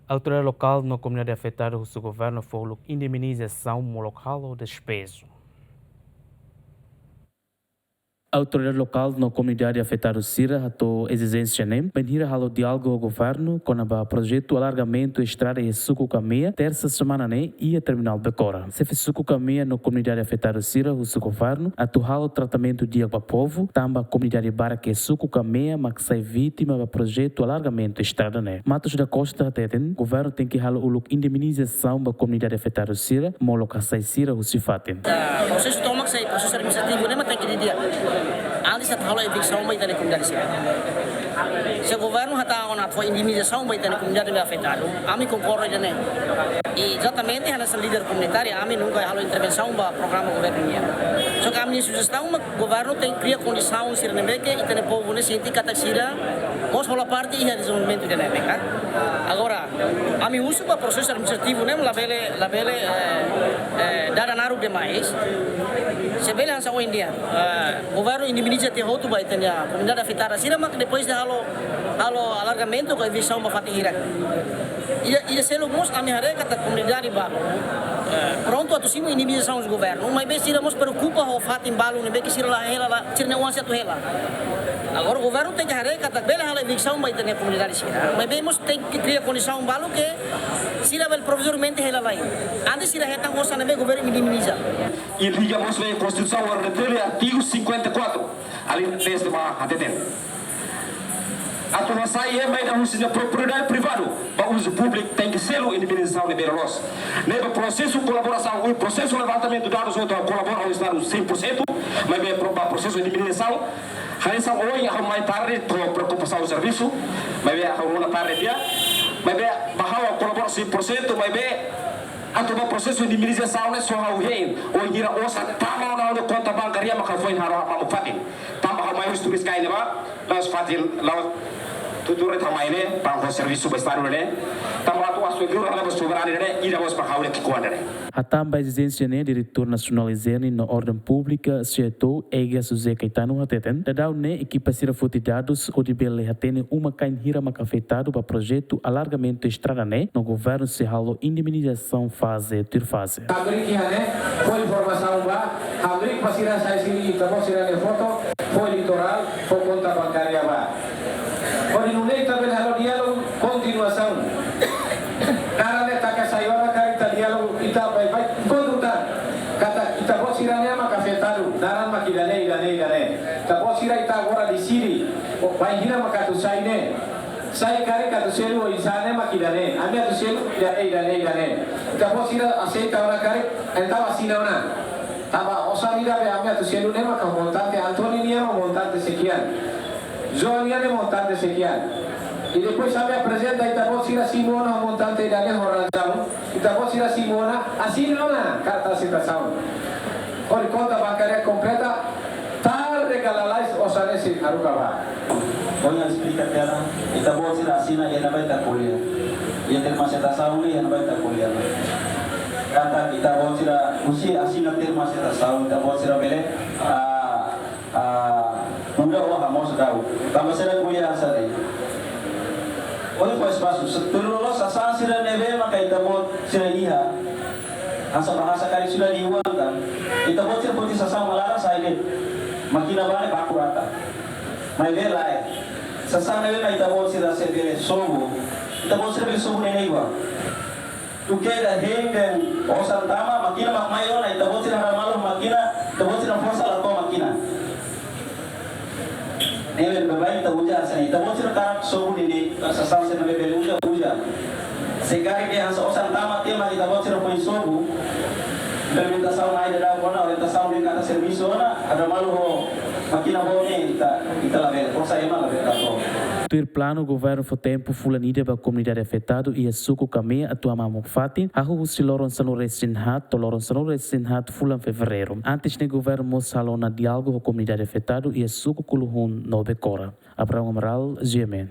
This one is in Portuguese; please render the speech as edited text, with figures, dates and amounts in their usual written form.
A autoridade local na comunidade afetada o seu governo foi indemnização local ou despeso. A autoridade local na comunidade afetada Sira a exigência nem venir ao diálogo ao governo com o projeto alargamento estrada e suco caminha terça semana nem ia terminal Becora. Se fez suco caminha na comunidade afetada Sira o seu governo atual o tratamento de água povo também a comunidade bara que suco caminha mas sai vítima do projeto alargamento estrada né. Matos da Costa o governo tem que halar o indemnização da comunidade afetada Sira moloca sai Sira o se fatem. Processo toma que sai processo administrativo nem tem que dia. Antes at halo eviksão vai ter comunidade sira. Se o governo hata ona foi indemnização vai ter comunidade afetada. Ami concordo dengan. E exatamente essa líder comunitária ami nunca halo intervenção ba programa governinha. So kami sugestão o governo tem cria condição sira nemeke e tem povo ne senti kata sira mos rola parte e desenvolvimento de nemeka. Agora ami uso ba processo administrativo nem la bele dada naru demais. Se bele hansa o India. Governo indemniza te hotu ba itanya comunidade afetada sira mak depois de halo alargamento com a visão ba fatihira. E se lo mos ami hare kata comunidade ba pronto atu simu indemnização do governo, mas bem sira mos preocupa o fatim balu ne be que sira la sira não ansia tu hela. Agora o governo tem que hare kata bele hala eviksão ba itanya comunidade sira. Mas bem mos tem que criar condição balu que sira bel provisoriamente hela vai. Antes sira hetang hosa ne be governo indemniza. E ligamos a Constituição artigo 54, ali desde uma ATT. A tua saia é mais da uso da propriedade privada, para uso público tem que ser o indemnização de Belarus. Nesse processo de colaboração, o processo de levantamento de dados colabora ao Estado 100%, mas o processo de indemnização, a hoje a mais tarde com preocupação do serviço, mas a uma tarde dia, mas a colabora 100%, mas a processo de indemnização é só o rei, ou gira osa tama na conta bancária maka foi na hora fatin, tama mais turis cai neba, nós fatin lá tudo retamai né, para o serviço bastar né, tama atu asu gura na soberania né, ira vos para haure que quando né. A tamba exigência né, diretor nacional exerne na ordem pública, setor Ega José Caetano Hateten, da dau né, equipa sira futi dados, o de bele hatene uma cain hira macafetado para projeto alargamento estrada né, no governo se halo indemnização fase ter fase. Abri que né, foi informação ba, abri que pasira sai sini, tamo sira foto, foi litoral, foi conta bancária ba. Quando não nem também halo diálogo, continuação. Nara ne taka sayora kari diálogo ita vai condutar. Kata ita pode ir a macafetado, nara makidane idane. Ta pode ir ita agora de siri, vai hira macatu sai ne. Sai kari katu selu isane makidane, amia tu selu idane. Ta pode ir aceita ora kari, enta vacina ona. Taba osamida be amia tu selu ne maka montante Antoni ni montante sekian. Zonia de montante sequial. Y después se me presenta y te voy a ir a Simona, montante de la Horazao, y te voy a ir a Simona, así no la carta citación. Por conta bancaria completa, tal regalalais o sales en Arukaba. Voy a explicarte ahora, y te voy a ir a Sina y en la Baita Culia. Y en el Macetasaun y en la Baita Culia. Kata kita voy a ir a Usi, así no te Macetasaun, te voy a ir a Bele, Mudah Allah mau sedau. Kamu sedang kuliah asal ini. Oleh pas pasu, setelah lo sasa sila nebe maka kita mau sila liha. Asa bahasa kali sudah diuangkan. Kita mau sila putih sasa malara saya ini. Makin abang baku rata. Mai belai. Sasa nebe kita mau sila sebele sobu. Kita mau sila sobu nene iwa. Tukeda hengen osan tama makin mak mayo na kita mau sila ramalu makina. Kita mau sila forsa lato makina. Nebe bebai ta uja asani ta mo sira karak sobu dini sasal se nebe belu uja sekali dia hansa osan tama tema kita mo sira poin sobu minta saung ai da kona ora ta saung di kata serviso na ada malu ho makina bone kita la vela força ema la vela to Ter plano governo for tempo fulanida ba comunidade afetado e suco caminha atua mamo fatin a se loron sano resinhat fulan fevereiro antes ne governo mo salona diálogo com comunidade afetado e suco kuluhun no decora Abraham Amaral GMN